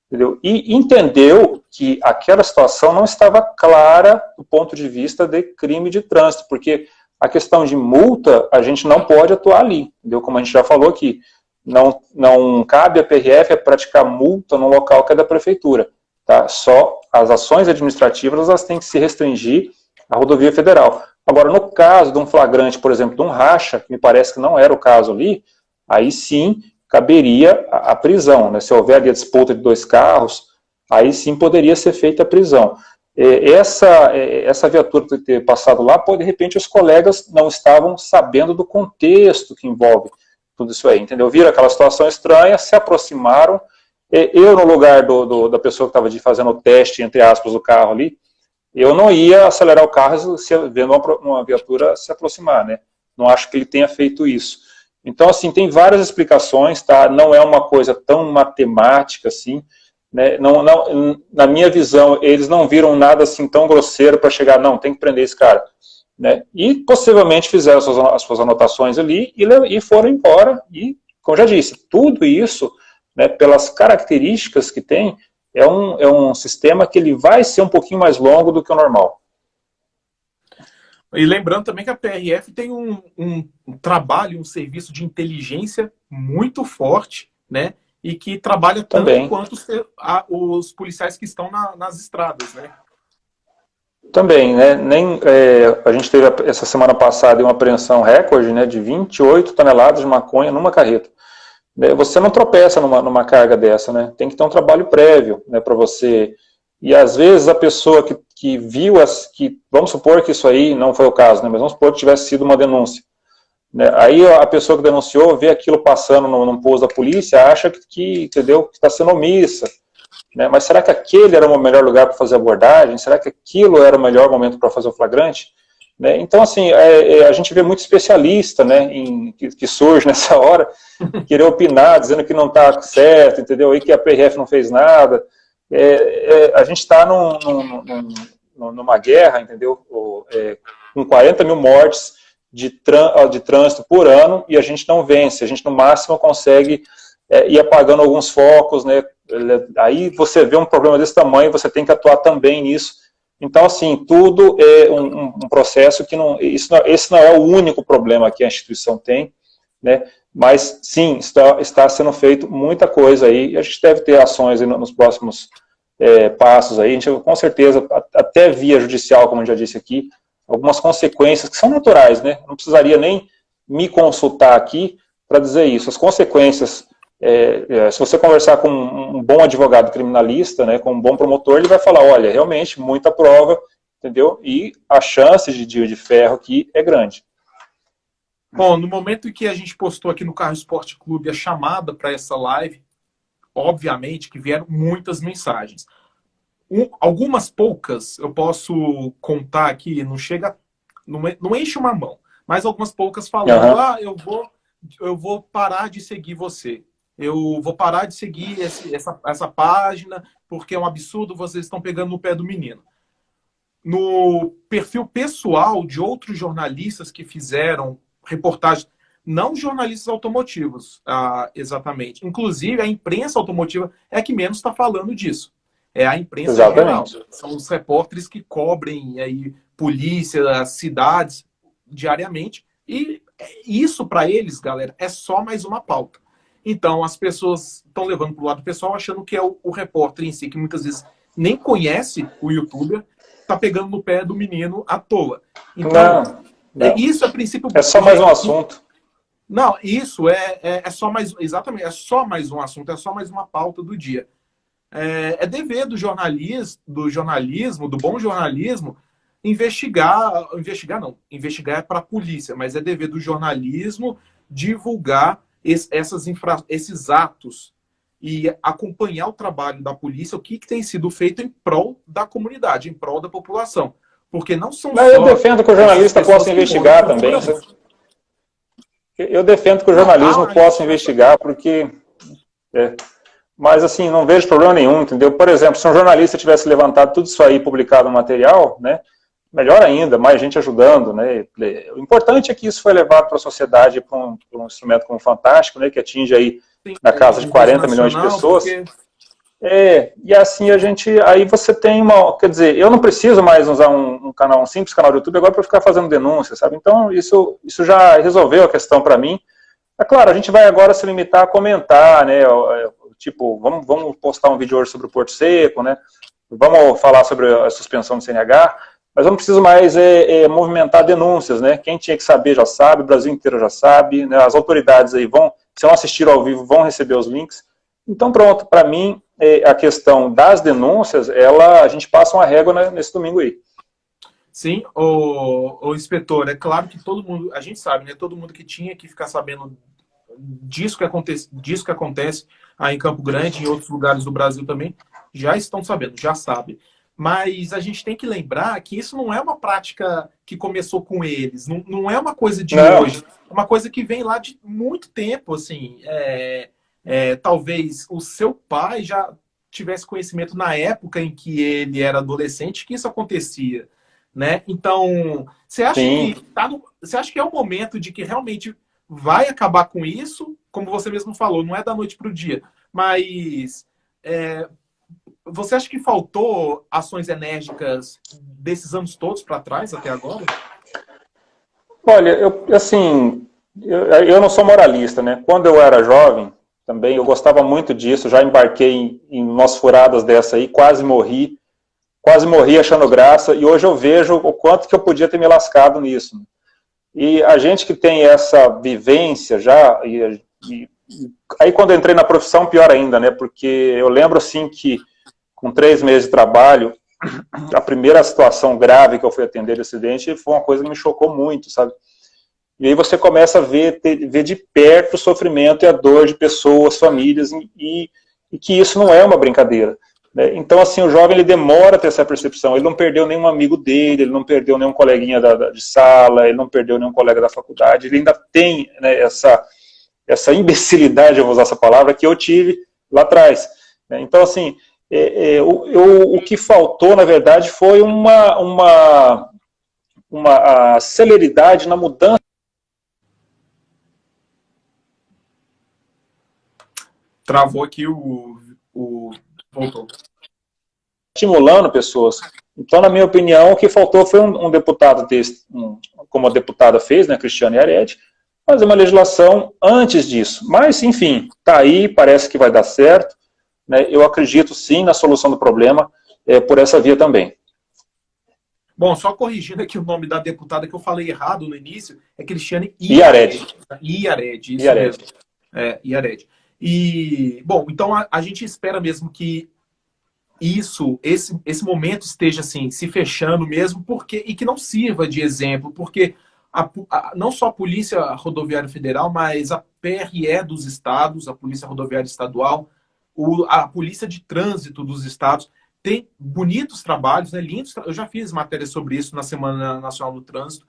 Entendeu? E entendeu que aquela situação não estava clara do ponto de vista de crime de trânsito, porque a questão de multa, a gente não pode atuar ali, entendeu? Como a gente já falou aqui, não cabe a PRF praticar multa no local que é da prefeitura, tá? Só as ações administrativas, elas têm que se restringir à rodovia federal. Agora, no caso de um flagrante, por exemplo, de um racha, que me parece que não era o caso ali, aí sim caberia a prisão, né? Se houver ali a disputa de dois carros, aí sim poderia ser feita a prisão. Essa viatura ter passado lá, de repente os colegas não estavam sabendo do contexto que envolve tudo isso aí, entendeu? Viram aquela situação estranha, se aproximaram. Eu, no lugar da pessoa que estava fazendo o teste, entre aspas, do carro ali, eu não ia acelerar o carro vendo uma viatura se aproximar, né? Não acho que ele tenha feito isso. Então, assim, tem várias explicações, tá? Não é uma coisa tão matemática, assim, né? Na minha visão, eles não viram nada assim tão grosseiro para chegar, não, tem que prender esse cara, né? E possivelmente fizeram as suas anotações ali e foram embora. E, como já disse, tudo isso, né, pelas características que tem, é um sistema que ele vai ser um pouquinho mais longo do que o normal. E lembrando também que a PRF tem um trabalho, um serviço de inteligência muito forte, né? E que trabalha tanto quanto os policiais que estão nas estradas, né? Também, né? A gente teve essa semana passada uma apreensão recorde, né, de 28 toneladas de maconha numa carreta. Você não tropeça numa carga dessa, né? Tem que ter um trabalho prévio, né, para você. E às vezes a pessoa que viu, vamos supor que isso aí não foi o caso, né, mas vamos supor que tivesse sido uma denúncia. Né? Aí a pessoa que denunciou vê aquilo passando num posto da polícia, acha entendeu, que está sendo omissa. Né? Mas será que aquele era o melhor lugar para fazer a abordagem? Será que aquilo era o melhor momento para fazer o flagrante? Né? Então, assim, a gente vê muito especialista, né, que surge nessa hora, querer opinar, dizendo que não está certo, entendeu? E que a PRF não fez nada. A gente está numa guerra, entendeu? Com 40 mil mortes de trânsito por ano, e a gente não vence. A gente, no máximo, consegue ir apagando alguns focos, né? Aí você vê um problema desse tamanho, você tem que atuar também nisso. Então, assim, tudo é um processo que esse não é o único problema que a instituição tem, né? Mas, sim, está sendo feito muita coisa aí, e a gente deve ter ações aí nos próximos passos aí. A gente, com certeza, até via judicial, como eu já disse aqui, algumas consequências que são naturais, né? Não precisaria nem me consultar aqui para dizer isso. As consequências, se você conversar com um bom advogado criminalista, né, com um bom promotor, ele vai falar, olha, realmente, muita prova, entendeu? E a chance de ferro aqui é grande. Bom, no momento em que a gente postou aqui no Carro Esporte Clube a chamada para essa live, obviamente que vieram muitas mensagens. Algumas poucas eu posso contar aqui, não enche uma mão, mas algumas poucas falando, eu vou parar de seguir você. Eu vou parar de seguir essa página, porque é um absurdo, vocês estão pegando no pé do menino. No perfil pessoal de outros jornalistas que fizeram reportagens, não jornalistas automotivos, exatamente. Inclusive, a imprensa automotiva é que menos está falando disso. É a imprensa geral. São os repórteres que cobrem aí, polícia, cidades, diariamente. E isso, para eles, galera, é só mais uma pauta. Então, as pessoas estão levando para o lado pessoal, achando que é o repórter em si, que muitas vezes nem conhece o youtuber, está pegando no pé do menino à toa. Então, não. Isso é princípio... É só mais um assunto. Não, isso é só mais... Exatamente, é só mais um assunto, é só mais uma pauta do dia. É dever do jornalismo, do bom jornalismo, investigar é para a polícia, mas é dever do jornalismo divulgar esses atos e acompanhar o trabalho da polícia, o que tem sido feito em prol da comunidade, em prol da população. Porque não são só... Eu defendo que o jornalista possa investigar também. Eu defendo que o jornalismo possa investigar, porque... Mas, assim, não vejo problema nenhum, entendeu? Por exemplo, se um jornalista tivesse levantado tudo isso aí, publicado no material, né, melhor ainda, mais gente ajudando, né? O importante é que isso foi levado para a sociedade, para um instrumento como o Fantástico, né, que atinge aí na casa de 40 milhões de pessoas. E assim aí você tem quer dizer, eu não preciso mais usar um simples canal do YouTube agora para ficar fazendo denúncia, sabe? Então, isso já resolveu a questão para mim. É claro, a gente vai agora se limitar a comentar, né? Tipo, vamos postar um vídeo hoje sobre o Porto Seco, né? Vamos falar sobre a suspensão do CNH, mas eu não preciso mais movimentar denúncias, né? Quem tinha que saber já sabe, o Brasil inteiro já sabe, né? As autoridades aí se não assistiram ao vivo, vão receber os links. Então, pronto, para mim, a questão das denúncias, a gente passa uma régua nesse domingo aí. Sim, o inspetor, é claro que todo mundo, a gente sabe, né? Todo mundo que tinha que ficar sabendo disso que acontece aí em Campo Grande e em outros lugares do Brasil também, já estão sabendo, já sabem. Mas a gente tem que lembrar que isso não é uma prática que começou com eles, não é uma coisa de hoje, é uma coisa que vem lá de muito tempo, assim. Talvez o seu pai já tivesse conhecimento na época em que ele era adolescente que isso acontecia, né? Então, você acha que é o momento de que realmente vai acabar com isso? Como você mesmo falou, não é da noite para o dia, mas você acha que faltou ações enérgicas desses anos todos para trás até agora? Olha, eu não sou moralista, né? Quando eu era jovem, também eu gostava muito disso, já embarquei em umas furadas dessa aí, quase morri, quase morri achando graça, e hoje eu vejo o quanto que eu podia ter me lascado nisso. E a gente que tem essa vivência já, aí quando eu entrei na profissão, pior ainda, né? Porque eu lembro, assim, que com 3 meses de trabalho, a primeira situação grave que eu fui atender de acidente foi uma coisa que me chocou muito, sabe? E aí você começa a ver de perto o sofrimento e a dor de pessoas, famílias, e que isso não é uma brincadeira. Né? Então, assim, o jovem ele demora a ter essa percepção. Ele não perdeu nenhum amigo dele, ele não perdeu nenhum coleguinha de sala, ele não perdeu nenhum colega da faculdade, ele ainda tem, né, essa imbecilidade, eu vou usar essa palavra, que eu tive lá atrás. Né? Então, assim, o que faltou, na verdade, foi uma celeridade na mudança. Travou aqui voltou. Estimulando pessoas. Então, na minha opinião, o que faltou foi um deputado como a deputada fez, né, Cristiane Yared, fazer uma legislação antes disso. Mas, enfim, está aí, parece que vai dar certo. Né? Eu acredito, sim, na solução do problema por essa via também. Bom, só corrigindo aqui o nome da deputada que eu falei errado no início, é Cristiane Yared. Yared, isso Yared. mesmo. Yared. E, bom, então a gente espera mesmo que esse momento esteja assim, se fechando mesmo, e que não sirva de exemplo, porque não só a Polícia Rodoviária Federal, mas a PRE dos estados, a Polícia Rodoviária Estadual, a Polícia de Trânsito dos estados, tem bonitos trabalhos, né, lindos. Eu já fiz matéria sobre isso na Semana Nacional do Trânsito,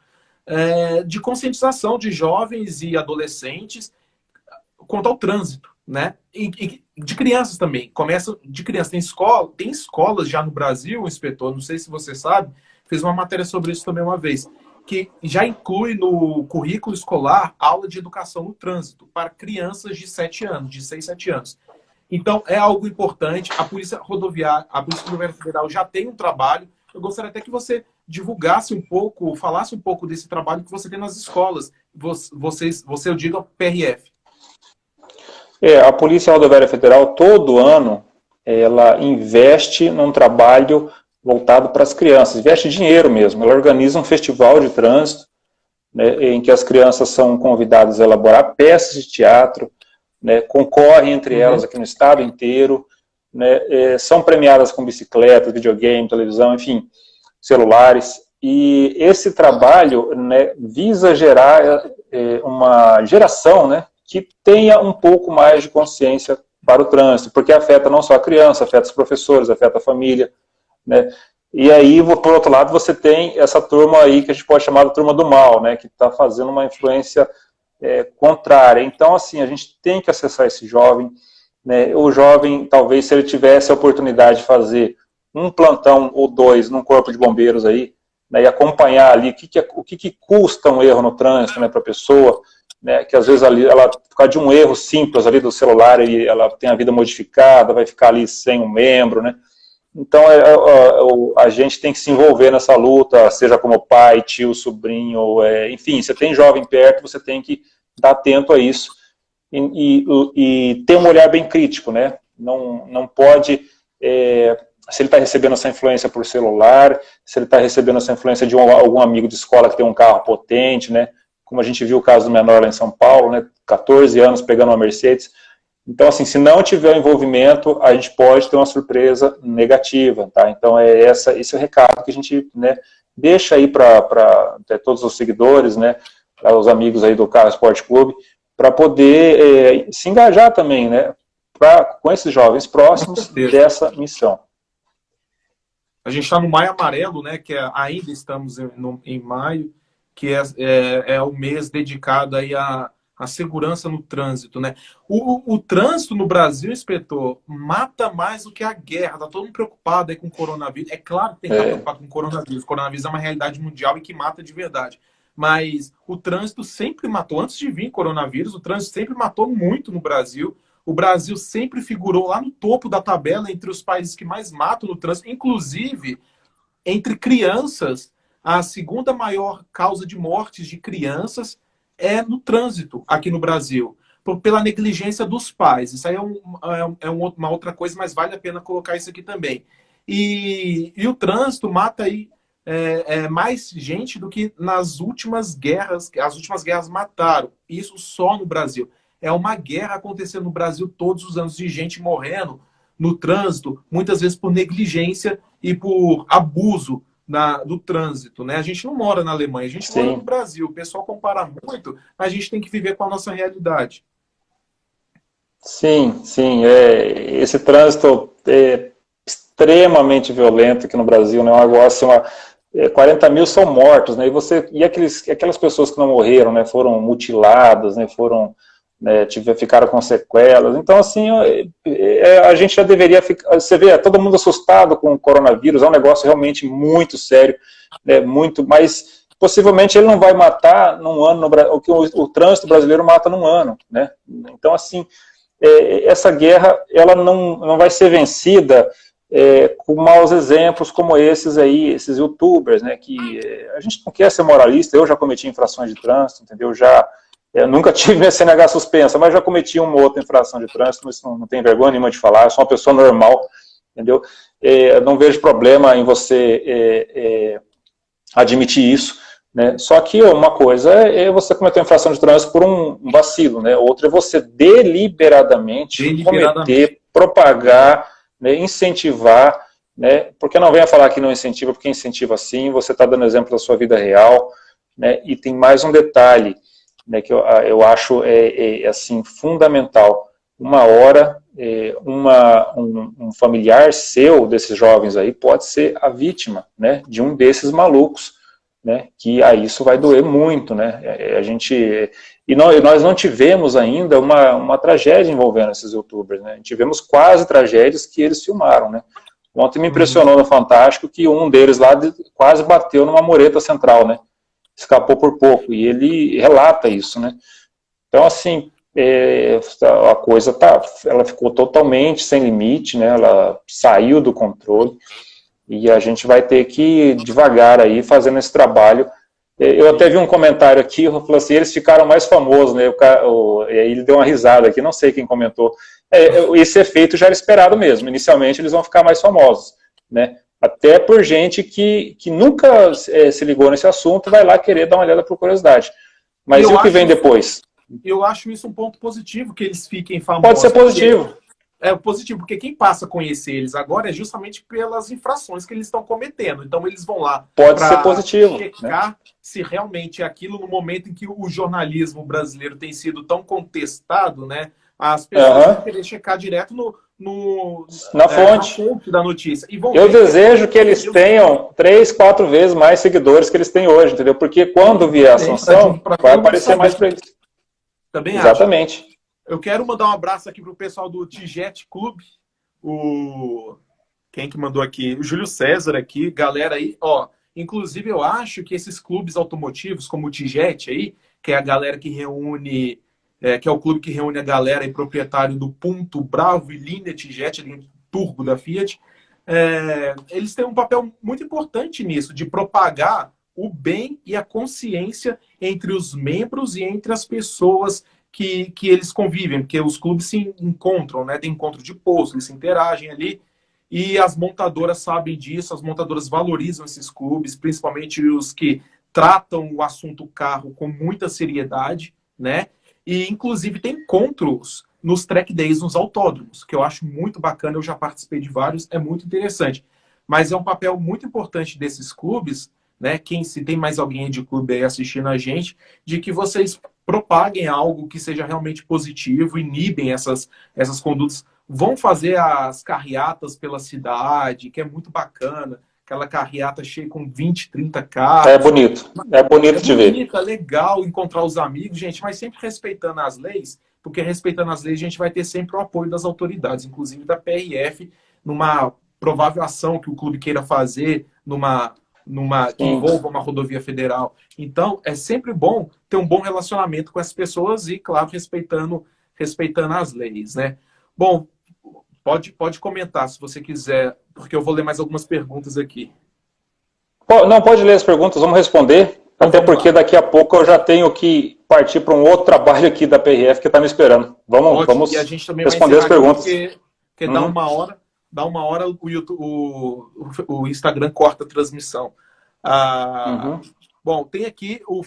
de conscientização de jovens e adolescentes quanto ao trânsito, né? E de crianças também. Começa de criança. Tem escolas já no Brasil, inspetor, não sei se você sabe, fez uma matéria sobre isso também uma vez, que já inclui no currículo escolar aula de educação no trânsito para crianças de 7 anos, de 6, 7 anos. Então, é algo importante. A Polícia Rodoviária Federal já tem um trabalho. Eu gostaria até que você divulgasse um pouco, falasse um pouco desse trabalho que você tem nas escolas. Eu digo PRF. A Polícia Rodoviária Federal, todo ano, ela investe num trabalho voltado para as crianças, investe dinheiro mesmo. Ela organiza um festival de trânsito, né, em que as crianças são convidadas a elaborar peças de teatro, né, concorrem entre elas aqui no estado inteiro, né, são premiadas com bicicletas, videogame, televisão, enfim, celulares. E esse trabalho, né, visa gerar uma geração, né, que tenha um pouco mais de consciência para o trânsito, porque afeta não só a criança, afeta os professores, afeta a família, né? E aí, por outro lado, você tem essa turma aí que a gente pode chamar de turma do mal, né, que está fazendo uma influência contrária. Então, assim, a gente tem que acessar esse jovem, né? O jovem, talvez, se ele tivesse a oportunidade de fazer um plantão ou 2 num corpo de bombeiros aí, né, e acompanhar ali o que custa um erro no trânsito, né, para a pessoa, né, que às vezes ali, ela, por causa de um erro simples ali do celular, e ela tem a vida modificada, vai ficar ali sem um membro, né? Então a gente tem que se envolver nessa luta, seja como pai, tio, sobrinho, enfim, você tem jovem perto, você tem que estar atento a isso e ter um olhar bem crítico, né? Não pode, se ele está recebendo essa influência por celular, se ele está recebendo essa influência de algum amigo de escola que tem um carro potente, né? Como a gente viu o caso do menor lá em São Paulo, né, 14 anos pegando uma Mercedes. Então, assim, se não tiver envolvimento, a gente pode ter uma surpresa negativa, tá? Então, esse é o recado que a gente, né, deixa aí para todos os seguidores, né, os amigos aí do Carro Esporte Clube, para poder se engajar também, né, com esses jovens próximos dessa missão. A gente está no Maio Amarelo, né, que ainda estamos em maio, que é o mês dedicado aí à segurança no trânsito, né? O trânsito no Brasil, inspetor, mata mais do que a guerra. Tá todo mundo preocupado aí com o coronavírus. É claro que tem que estar preocupado com o coronavírus. O coronavírus é uma realidade mundial e que mata de verdade. Mas o trânsito sempre matou. Antes de vir coronavírus, o trânsito sempre matou muito no Brasil. O Brasil sempre figurou lá no topo da tabela entre os países que mais matam no trânsito, inclusive entre crianças. A segunda maior causa de mortes de crianças é no trânsito aqui no Brasil, pela negligência dos pais. Isso aí uma outra coisa, mas vale a pena colocar isso aqui também. E o trânsito mata aí mais gente do que nas últimas guerras. As últimas guerras mataram. Isso só no Brasil. É uma guerra acontecendo no Brasil todos os anos de gente morrendo no trânsito, muitas vezes por negligência e por abuso do trânsito, né? A gente não mora na Alemanha, a gente mora no Brasil. O pessoal compara muito, a gente tem que viver com a nossa realidade. Sim, sim. Esse trânsito é extremamente violento aqui no Brasil, né? Um negócio, 40 mil são mortos, né? E aquelas pessoas que não morreram, né? Foram mutiladas, né? Ficaram com sequelas. Então, assim, a gente já deveria ficar... Você vê, todo mundo assustado com o coronavírus, é um negócio realmente muito sério, né? Mas possivelmente ele não vai matar num ano, o que o trânsito brasileiro mata num ano, né? Então, assim, essa guerra, ela não vai ser vencida com maus exemplos como esses aí, esses youtubers, né? Que a gente não quer ser moralista, eu já cometi infrações de trânsito, entendeu? Eu nunca tive minha CNH suspensa, mas já cometi uma ou outra infração de trânsito, mas não tem vergonha nenhuma de falar, eu sou uma pessoa normal, entendeu? Eu não vejo problema em você admitir isso, né? Só que uma coisa é você cometer uma infração de trânsito por um vacilo, né? Outra é você deliberadamente cometer, propagar, né? Incentivar, né? Porque não venha falar que não incentiva, porque incentiva sim, você está dando exemplo da sua vida real, né? E tem mais um detalhe, né, que eu acho assim, fundamental. Uma hora, um familiar seu, desses jovens aí, pode ser a vítima, né, de um desses malucos, né, que aí isso vai doer muito, né, nós não tivemos ainda uma tragédia envolvendo esses youtubers, né, tivemos quase tragédias que eles filmaram, né. Ontem me impressionou no Fantástico que um deles lá quase bateu numa mureta central, né, escapou por pouco, e ele relata isso, né? Então, assim, a coisa ela ficou totalmente sem limite, né? Ela saiu do controle, e a gente vai ter que ir devagar aí, fazendo esse trabalho. Eu até vi um comentário aqui, eu falei assim, eles ficaram mais famosos, né? E aí ele deu uma risada aqui, não sei quem comentou. Esse efeito já era esperado mesmo, inicialmente eles vão ficar mais famosos, né? Até por gente que nunca se ligou nesse assunto, vai lá querer dar uma olhada por curiosidade. Mas e o que vem depois? Eu acho isso um ponto positivo, que eles fiquem famosos. Pode ser positivo. É positivo, porque quem passa a conhecer eles agora é justamente pelas infrações que eles estão cometendo. Então eles vão lá para checar, né, se realmente aquilo, no momento em que o jornalismo brasileiro tem sido tão contestado, né, as pessoas vão querer checar direto na fonte da notícia. E eu desejo que eles tenham 3, 4 vezes mais seguidores que eles têm hoje, entendeu? Porque quando vier a sanção, vai aparecer mais para eles. Também exatamente. Acho. Eu quero mandar um abraço aqui pro pessoal do Tijet Clube. Quem que mandou aqui? O Júlio César aqui, galera aí, ó. Inclusive, eu acho que esses clubes automotivos, como o Tijet aí, que é a galera que reúne... que é o clube que reúne a galera e proprietário do Punto, Bravo e Linha Tijet, linha Turbo da Fiat, eles têm um papel muito importante nisso, de propagar o bem e a consciência entre os membros e entre as pessoas que eles convivem, porque os clubes se encontram, né? Tem encontro de posto, eles se interagem ali, e as montadoras sabem disso, as montadoras valorizam esses clubes, principalmente os que tratam o assunto carro com muita seriedade, né? E, inclusive, tem encontros nos track days, nos autódromos, que eu acho muito bacana, eu já participei de vários, é muito interessante. Mas é um papel muito importante desses clubes, né? Se tem mais alguém de clube aí assistindo a gente, de que vocês propaguem algo que seja realmente positivo, inibem essas condutas, vão fazer as carreatas pela cidade, que é muito bacana, aquela carreata cheia com 20, 30 carros. É bonito de ver. É legal encontrar os amigos, gente, mas sempre respeitando as leis, porque respeitando as leis a gente vai ter sempre o apoio das autoridades, inclusive da PRF, numa provável ação que o clube queira fazer, que envolva uma rodovia federal. Então, é sempre bom ter um bom relacionamento com as pessoas e, claro, respeitando as leis, né? Bom, pode comentar se você quiser, porque eu vou ler mais algumas perguntas aqui. Não, pode ler as perguntas, vamos responder, até porque daqui a pouco eu já tenho que partir para um outro trabalho aqui da PRF que está me esperando. Vamos e a gente também responder as perguntas. Porque dá 1 hora. dá uma hora o, YouTube, o Instagram corta a transmissão. Bom, tem aqui o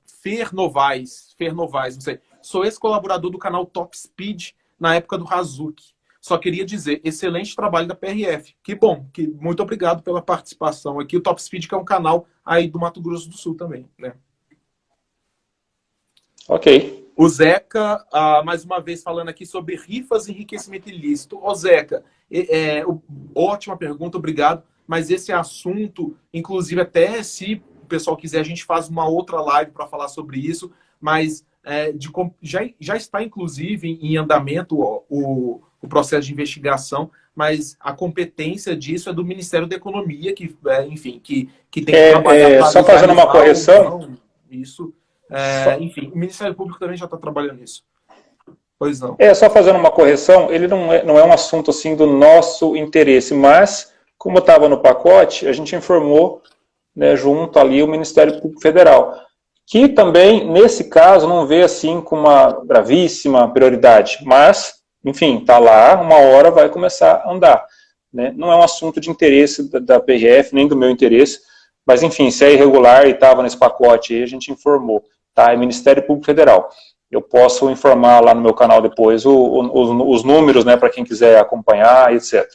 Fer Novaes, não sei. Sou ex-colaborador do canal Top Speed na época do Hazuki. Só queria dizer, excelente trabalho da PRF. Que bom, muito obrigado pela participação aqui. O Top Speed, que é um canal aí do Mato Grosso do Sul também, né? Ok. O Zeca, mais uma vez, falando aqui sobre rifas e enriquecimento ilícito. Ô, Zeca, ótima pergunta, obrigado. Mas esse assunto, inclusive, até se o pessoal quiser, a gente faz uma outra live para falar sobre isso. Mas já está, inclusive, em andamento o processo de investigação, mas a competência disso é do Ministério da Economia, que, enfim, que tem que trabalhar para só fazendo uma correção. Isso. Enfim, o Ministério Público também já está trabalhando nisso. Pois não. Só fazendo uma correção, ele não é um assunto assim do nosso interesse, mas, como estava no pacote, a gente informou, né, junto ali o Ministério Público Federal, que também, nesse caso, não vê assim com uma gravíssima prioridade, mas, enfim, está lá, uma hora vai começar a andar. Né? Não é um assunto de interesse da PRF, nem do meu interesse, mas, enfim, se é irregular e estava nesse pacote aí, a gente informou. Tá? É Ministério Público Federal. Eu posso informar lá no meu canal depois os números, né, para quem quiser acompanhar, etc.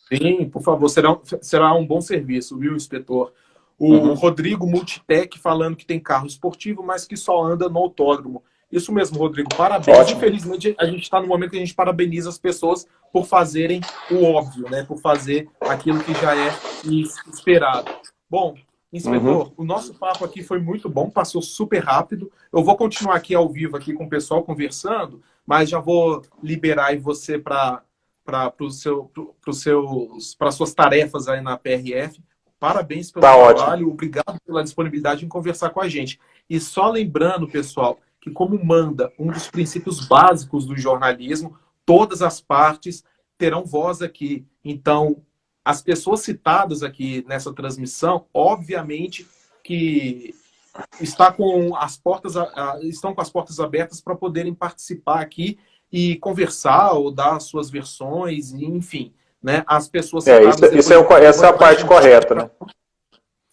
Sim, por favor, será um bom serviço, viu, inspetor? O Rodrigo Multitec falando que tem carro esportivo, mas que só anda no autódromo. Isso mesmo, Rodrigo, parabéns. Ótimo. Infelizmente, a gente está no momento que a gente parabeniza as pessoas por fazerem o óbvio, né? Por fazer aquilo que já é esperado. Bom, inspetor, o nosso papo aqui foi muito bom, passou super rápido. Eu vou continuar aqui ao vivo aqui com o pessoal conversando, mas já vou liberar aí você para suas tarefas aí na PRF. Parabéns pelo trabalho, obrigado pela disponibilidade em conversar com a gente. E só lembrando, pessoal, que como manda um dos princípios básicos do jornalismo, todas as partes terão voz aqui. Então, as pessoas citadas aqui nessa transmissão, obviamente que estão com as portas abertas para poderem participar aqui e conversar ou dar suas versões, enfim. Né? As pessoas essa é a parte correta, né?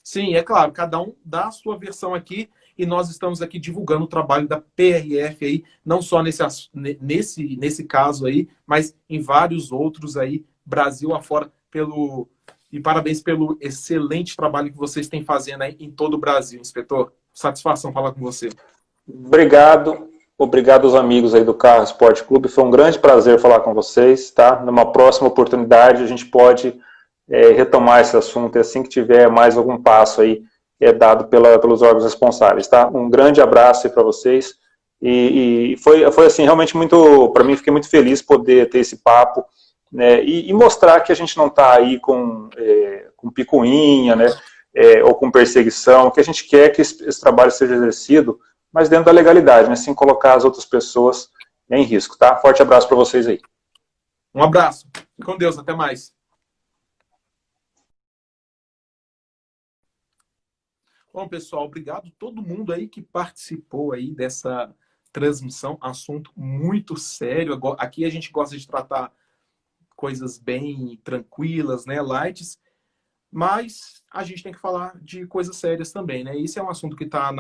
Sim, é claro, cada um dá a sua versão aqui e nós estamos aqui divulgando o trabalho da PRF aí, não só nesse caso aí, mas em vários outros aí, Brasil afora, e parabéns pelo excelente trabalho que vocês têm fazendo aí em todo o Brasil, inspetor. Satisfação falar com você. Obrigado aos amigos aí do Carro Esporte Clube. Foi um grande prazer falar com vocês, tá? Numa próxima oportunidade a gente pode retomar esse assunto, e assim que tiver mais algum passo aí dado pelos órgãos responsáveis, tá? Um grande abraço aí para vocês. E foi assim, realmente muito, para mim, fiquei muito feliz poder ter esse papo, né? E mostrar que a gente não está aí com picuinha, né? Ou com perseguição, que a gente quer que esse trabalho seja exercido, mas dentro da legalidade, né, sem colocar as outras pessoas em risco, tá? Forte abraço para vocês aí. Um abraço. Fique com Deus. Até mais. Bom, pessoal, obrigado a todo mundo aí que participou aí dessa transmissão. Assunto muito sério. Aqui a gente gosta de tratar coisas bem tranquilas, né, lights, mas a gente tem que falar de coisas sérias também, né? Isso é um assunto que está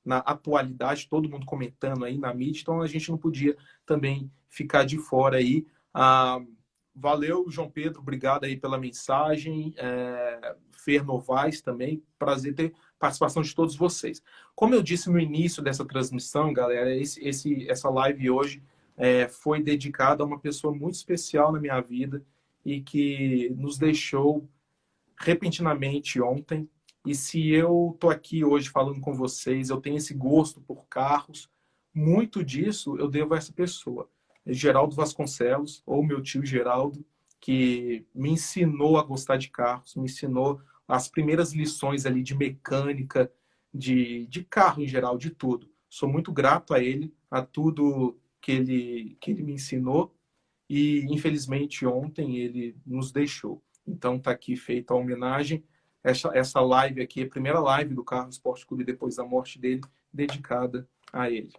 na atualidade, todo mundo comentando aí na mídia, então a gente não podia também ficar de fora aí. Valeu, João Pedro, obrigado aí pela mensagem. Fer Novaes também, prazer ter participação de todos vocês. Como eu disse no início dessa transmissão, galera, essa live hoje foi dedicada a uma pessoa muito especial na minha vida e que nos deixou repentinamente ontem. E se eu tô aqui hoje falando com vocês, eu tenho esse gosto por carros, muito disso eu devo a essa pessoa. Geraldo Vasconcelos, ou meu tio Geraldo, que me ensinou a gostar de carros, me ensinou as primeiras lições ali de mecânica, de carro em geral, de tudo. Sou muito grato a ele, a tudo que ele me ensinou, e infelizmente ontem ele nos deixou. Então está aqui feita a homenagem. Essa live aqui é a primeira live do Carro Esporte Clube depois da morte dele, dedicada a ele.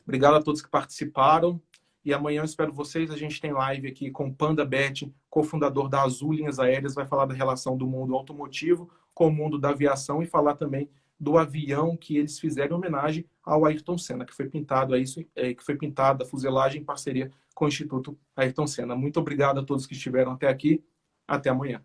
Obrigado a todos que participaram. E amanhã eu espero vocês. A gente tem live aqui com o Panda Bet, cofundador da Azul Linhas Aéreas, vai falar da relação do mundo automotivo com o mundo da aviação e falar também do avião que eles fizeram em homenagem ao Ayrton Senna, que foi pintado que foi pintada a fuselagem em parceria com o Instituto Ayrton Senna. Muito obrigado a todos que estiveram até aqui. Até amanhã.